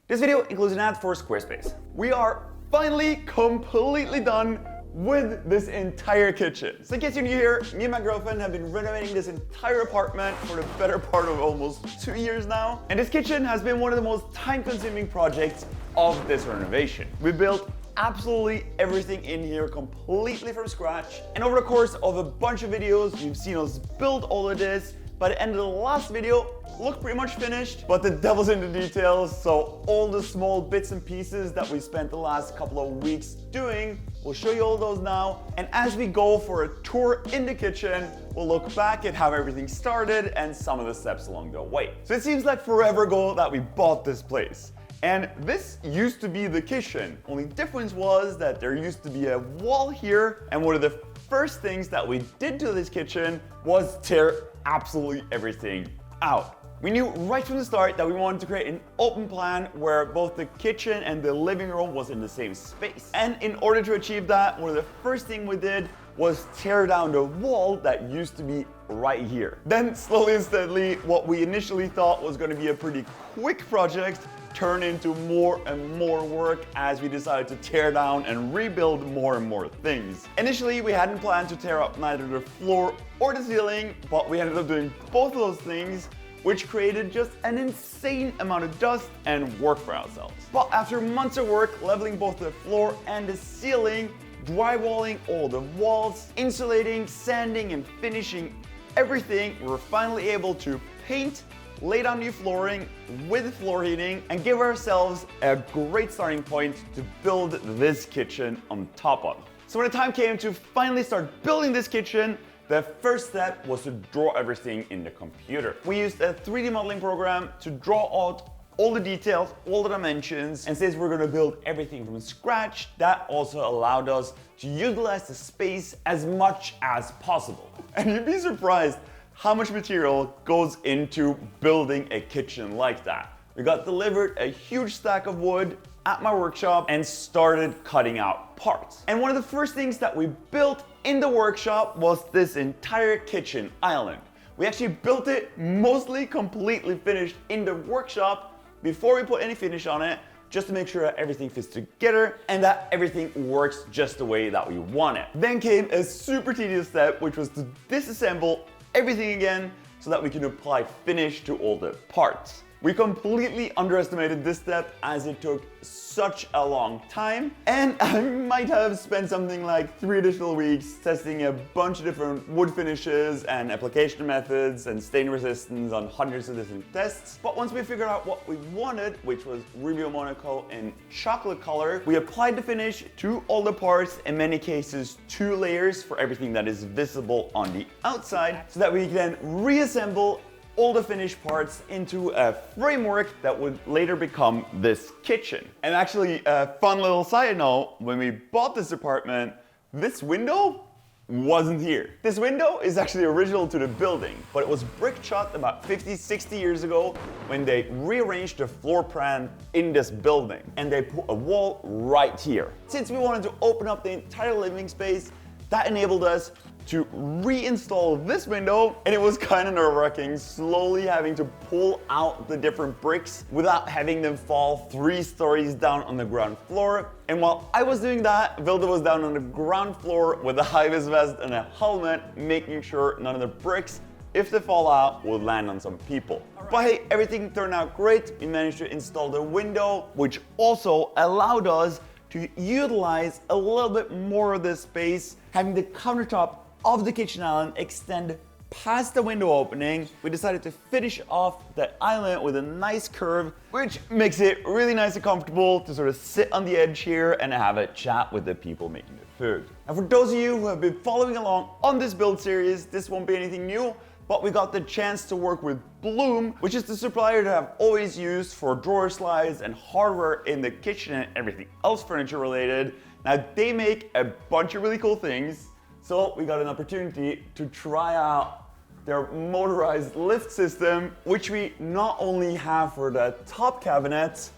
This video includes an ad for Squarespace. We are finally completely done with this entire kitchen. So in case you're new here, me and my girlfriend have been renovating this entire apartment for the better part of almost 2 years now. And this kitchen has been one of the most time-consuming projects of this renovation. We built absolutely everything in here completely from scratch. And over the course of a bunch of videos, you've seen us build all of this. By the end of the last video, looked pretty much finished, but the devil's in the details. So all the small bits and pieces that we spent the last couple of weeks doing, we'll show you all those now. And as we go for a tour in the kitchen, we'll look back at how everything started and some of the steps along the way. So it seems like forever ago that we bought this place. And this used to be the kitchen. Only difference was that there used to be a wall here, and one of the first things that we did to this kitchen was tear absolutely everything out. We knew right from the start that we wanted to create an open plan where both the kitchen and the living room was in the same space. And in order to achieve that, one of the first things we did was tear down the wall that used to be right here. Then slowly and steadily, what we initially thought was going to be a pretty quick project turned into more and more work as we decided to tear down and rebuild more and more things. Initially, we hadn't planned to tear up neither the floor or the ceiling, but we ended up doing both of those things, which created just an insane amount of dust and work for ourselves. But after months of work leveling both the floor and the ceiling, drywalling all the walls, insulating, sanding, and finishing everything, we were finally able to paint, lay down new flooring with floor heating, and give ourselves a great starting point to build this kitchen on top of. So when the time came to finally start building this kitchen, the first step was to draw everything in the computer. We used a 3D modeling program to draw out all the details, all the dimensions, and since we're gonna build everything from scratch, that also allowed us to utilize the space as much as possible. And you'd be surprised how much material goes into building a kitchen like that. We got delivered a huge stack of wood at my workshop and started cutting out parts. And one of the first things that we built in the workshop was this entire kitchen island. We actually built it mostly completely finished in the workshop before we put any finish on it, just to make sure that everything fits together and that everything works just the way that we want it. Then came a super tedious step, which was to disassemble everything again so that we can apply finish to all the parts. We completely underestimated this step as it took such a long time, and I might have spent something like 3 additional weeks testing a bunch of different wood finishes and application methods and stain resistance on hundreds of different tests. But once we figured out what we wanted, which was Rubio Monaco in chocolate color, we applied the finish to all the parts, in many cases 2 layers for everything that is visible on the outside, so that we can then reassemble all the finished parts into a framework that would later become this kitchen. And actually, a fun little side note, when we bought this apartment, this window wasn't here. This window is actually original to the building, but it was brick shot about 50, 60 years ago when they rearranged the floor plan in this building. And they put a wall right here. Since we wanted to open up the entire living space, that enabled us to reinstall this window, and it was kind of nerve-wracking slowly having to pull out the different bricks without having them fall 3 stories down on the ground floor. And while I was doing that, Vilde was down on the ground floor with a high-vis vest and a helmet, making sure none of the bricks, if they fall out, will land on some people. But hey, everything turned out great. We managed to install the window, which also allowed us to utilize a little bit more of this space, having the countertop of the kitchen island extend past the window opening. We decided to finish off the island with a nice curve, which makes it really nice and comfortable to sort of sit on the edge here and have a chat with the people making the food. And for those of you who have been following along on this build series, this won't be anything new, but we got the chance to work with Bloom, which is the supplier that I've always used for drawer slides and hardware in the kitchen and everything else furniture related. Now they make a bunch of really cool things, so we got an opportunity to try out their motorized lift system, which we not only have for the top cabinets,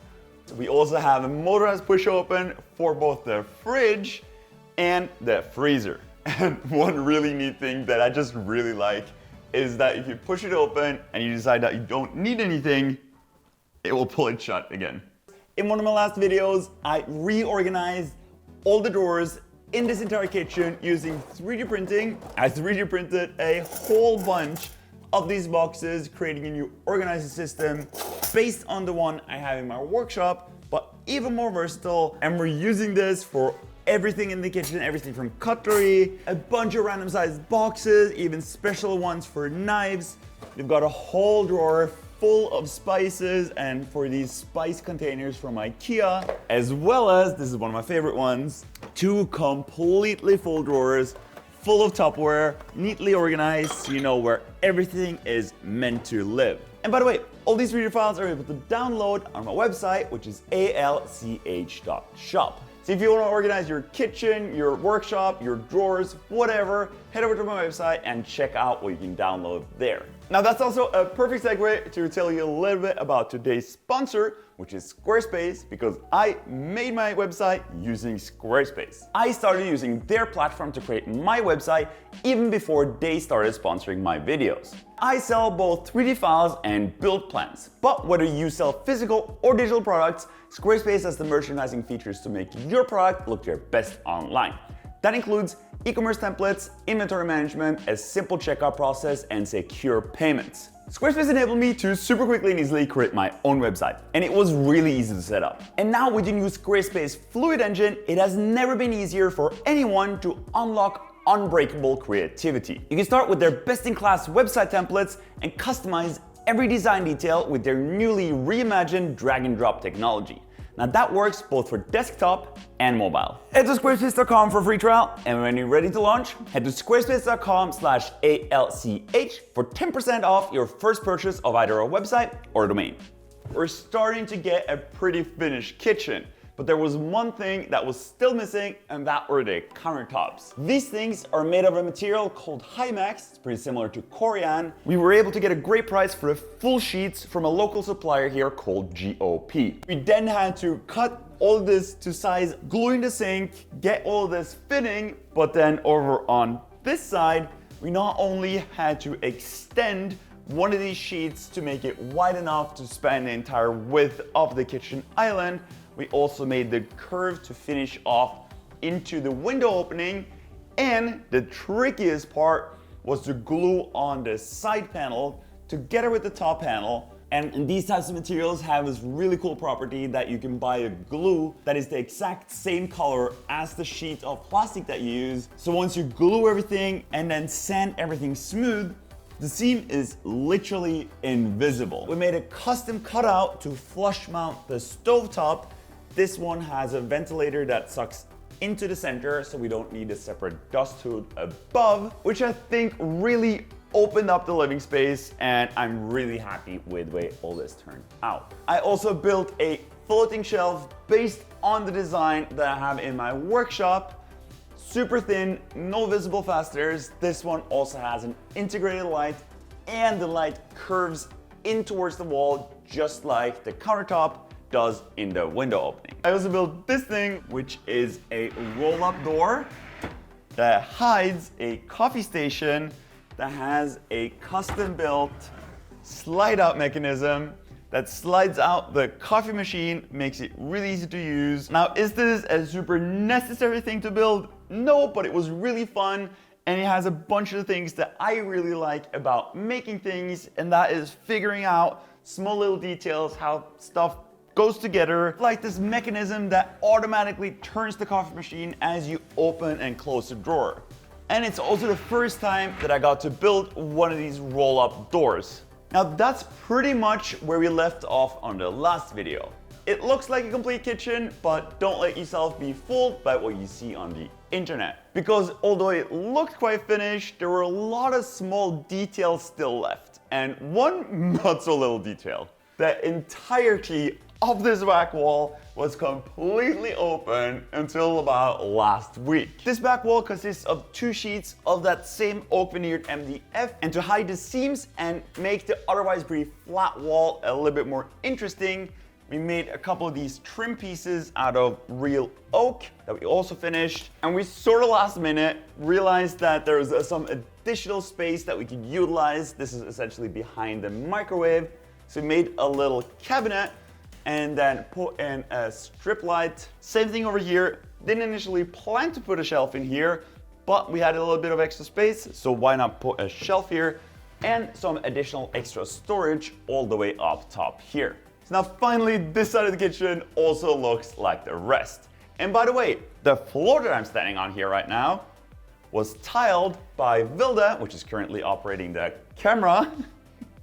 we also have a motorized push open for both the fridge and the freezer. And one really neat thing that I just really like is that if you push it open and you decide that you don't need anything, it will pull it shut again. In one of my last videos, I reorganized all the drawers in this entire kitchen using 3D printing. I 3D printed a whole bunch of these boxes, creating a new organizing system based on the one I have in my workshop, but even more versatile. And we're using this for everything in the kitchen, everything from cutlery, a bunch of random sized boxes, even special ones for knives. We've got a whole drawer full of spices and for these spice containers from IKEA, as well as, this is one of my favorite ones, 2 completely full drawers full of Tupperware, neatly organized so you know where everything is meant to live. And by the way, all these 3D files are able to download on my website, which is alch.shop. So if you want to organize your kitchen, your workshop, your drawers, whatever, head over to my website and check out what you can download there. Now that's also a perfect segue to tell you a little bit about today's sponsor, which is Squarespace, because I made my website using Squarespace. I started using their platform to create my website even before they started sponsoring my videos. I sell both 3D files and build plans, but whether you sell physical or digital products, Squarespace has the merchandising features to make your product look your best online. That includes e-commerce templates, inventory management, a simple checkout process, and secure payments. Squarespace enabled me to super quickly and easily create my own website, and it was really easy to set up. And now with the new Squarespace Fluid Engine, it has never been easier for anyone to unlock unbreakable creativity. You can start with their best-in-class website templates and customize every design detail with their newly reimagined drag and drop technology. Now that works both for desktop and mobile. Head to squarespace.com for a free trial, and when you're ready to launch, head to squarespace.com/ALCH for 10% off your first purchase of either a website or a domain. We're starting to get a pretty finished kitchen, but there was one thing that was still missing, and that were the countertops. These things are made of a material called Hymax. It's pretty similar to Corian. We were able to get a great price for the full sheets from a local supplier here called GOP. We then had to cut all this to size, gluing the sink, get all this fitting, but then over on this side, we not only had to extend one of these sheets to make it wide enough to span the entire width of the kitchen island, we also made the curve to finish off into the window opening, and the trickiest part was to glue on the side panel together with the top panel. And these types of materials have this really cool property that you can buy a glue that is the exact same color as the sheet of plastic that you use. So once you glue everything and then sand everything smooth, the seam is literally invisible. We made a custom cutout to flush mount the stovetop. This one has a ventilator that sucks into the center, so we don't need a separate dust hood above, which I think really opened up the living space, and I'm really happy with the way all this turned out. I also built a floating shelf based on the design that I have in my workshop. Super thin, no visible fasteners. This one also has an integrated light, and the light curves in towards the wall just like the countertop does in the window opening. I also built this thing, which is a roll-up door that hides a coffee station that has a custom-built slide-out mechanism that slides out the coffee machine, makes it really easy to use. Now, is this a super necessary thing to build? No, but it was really fun, and it has a bunch of things that I really like about making things, and that is figuring out small little details, how stuff goes together, like this mechanism that automatically turns the coffee machine as you open and close the drawer. And it's also the first time that I got to build one of these roll-up doors. Now that's pretty much where we left off on the last video. It looks like a complete kitchen, but don't let yourself be fooled by what you see on the internet. Because although it looked quite finished, there were a lot of small details still left. And one not so little detail. The entirety of this back wall was completely open until about last week. This back wall consists of 2 sheets of that same oak veneered MDF, and to hide the seams and make the otherwise pretty flat wall a little bit more interesting, we made a couple of these trim pieces out of real oak that we also finished. And we sort of last minute realized that there was some additional space that we could utilize. This is essentially behind the microwave. So we made a little cabinet, and then put in a strip light. Same thing over here. Didn't initially plan to put a shelf in here, but we had a little bit of extra space, so why not put a shelf here and some additional extra storage all the way up top here. So now finally this side of the kitchen also looks like the rest. And by the way, the floor that I'm standing on here right now was tiled by Vilda, which is currently operating the camera.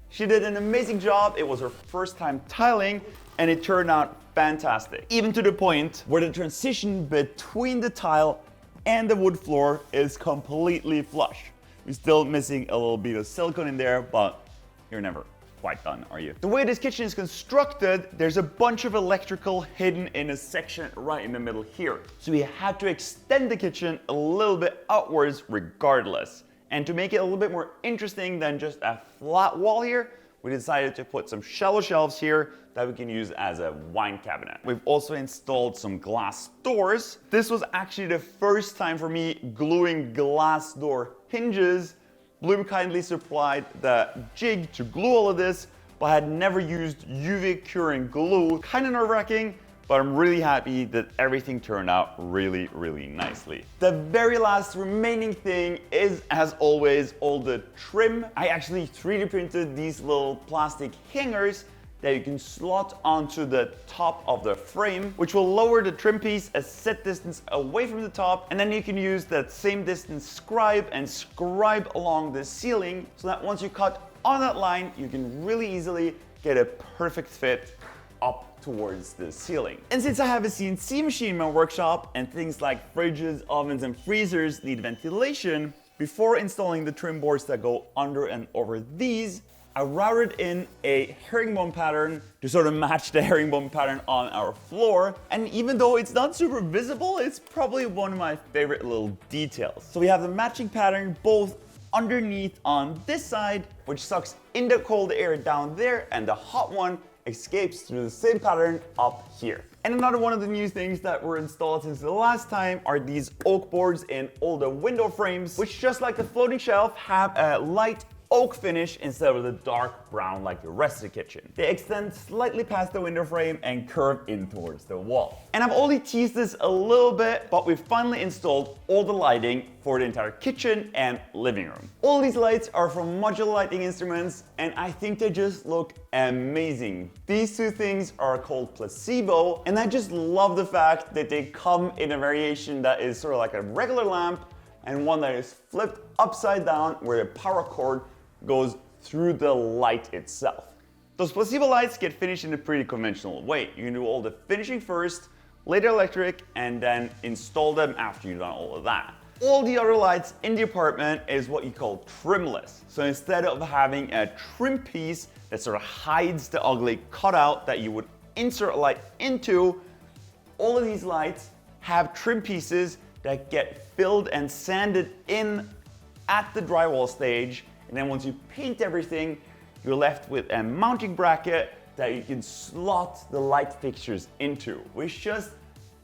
She did an amazing job. It was her first time tiling and it turned out fantastic. Even to the point where the transition between the tile and the wood floor is completely flush. You're still missing a little bit of silicone in there, but you're never quite done, are you? The way this kitchen is constructed, there's a bunch of electrical hidden in a section right in the middle here. So we had to extend the kitchen a little bit outwards regardless. And to make it a little bit more interesting than just a flat wall here, we decided to put some shallow shelves here that we can use as a wine cabinet. We've also installed some glass doors. This was actually the first time for me gluing glass door hinges. Bloom kindly supplied the jig to glue all of this, but I had never used UV curing glue. Kind of nerve-wracking, but I'm really happy that everything turned out really, really nicely. The very last remaining thing is, as always, all the trim. I actually 3D printed these little plastic hangers that you can slot onto the top of the frame, which will lower the trim piece a set distance away from the top, and then you can use that same distance scribe and scribe along the ceiling so that once you cut on that line, you can really easily get a perfect fit up towards the ceiling. And since I have a CNC machine in my workshop and things like fridges, ovens, and freezers need ventilation, before installing the trim boards that go under and over these, I routed in a herringbone pattern to sort of match the herringbone pattern on our floor. And even though it's not super visible, it's probably one of my favorite little details. So we have the matching pattern both underneath on this side, which sucks in the cold air down there, and the hot one escapes through the same pattern up here. And another one of the new things that were installed since the last time are these oak boards in all the window frames, which just like the floating shelf have a light oak finish instead of the dark brown like the rest of the kitchen. They extend slightly past the window frame and curve in towards the wall. And I've only teased this a little bit, but we've finally installed all the lighting for the entire kitchen and living room. All these lights are from Modular Lighting Instruments, and I think they just look amazing. These two things are called Placebo, and I just love the fact that they come in a variation that is sort of like a regular lamp and one that is flipped upside down where the power cord goes through the light itself. Those Placebo lights get finished in a pretty conventional way. You can do all the finishing first, later electric, and then install them after you've done all of that. All the other lights in the apartment is what you call trimless. So instead of having a trim piece that sort of hides the ugly cutout that you would insert a light into, all of these lights have trim pieces that get filled and sanded in at the drywall stage. And then once you paint everything, you're left with a mounting bracket that you can slot the light fixtures into, which just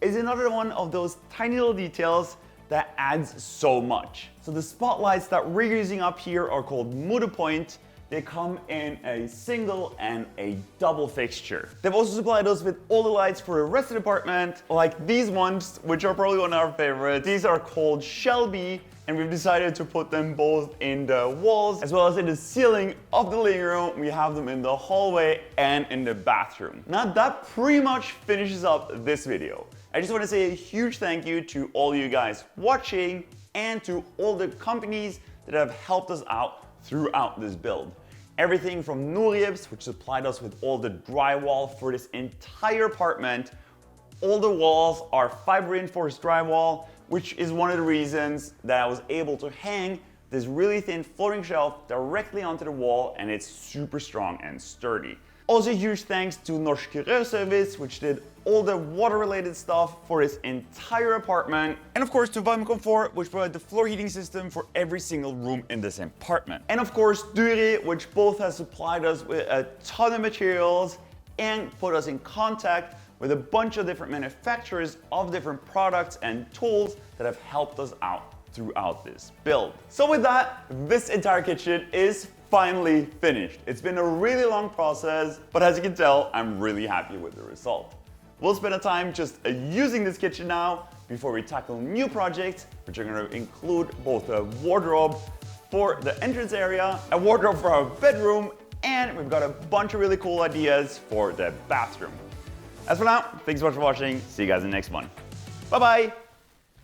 is another one of those tiny little details that adds so much. So the spotlights that we're using up here are called Muda Point. They come in a single and a double fixture. They've also supplied us with all the lights for the rest of the apartment, like these ones, which are probably one of our favorites. These are called Shelby, and we've decided to put them both in the walls as well as in the ceiling of the living room. We have them in the hallway and in the bathroom. Now that pretty much finishes up this video. I just want to say a huge thank you to all you guys watching and to all the companies that have helped us out throughout this build. Everything from Nurjebs, which supplied us with all the drywall for this entire apartment. All the walls are fiber reinforced drywall, which is one of the reasons that I was able to hang this really thin floating shelf directly onto the wall, and it's super strong and sturdy. Also, huge thanks to Norsk Rørservice, which did all the water-related stuff for this entire apartment. And of course, to Varme Comfort, which provided the floor heating system for every single room in this apartment. And of course, Duri, which both has supplied us with a ton of materials and put us in contact with a bunch of different manufacturers of different products and tools that have helped us out throughout this build. So with that, this entire kitchen is finally finished. It's been a really long process, but as you can tell, I'm really happy with the result. We'll spend a time just using this kitchen now before we tackle new projects, which are going to include both a wardrobe for the entrance area, a wardrobe for our bedroom, and we've got a bunch of really cool ideas for the bathroom. As for now, thanks so much for watching. See you guys in the next one. Bye-bye.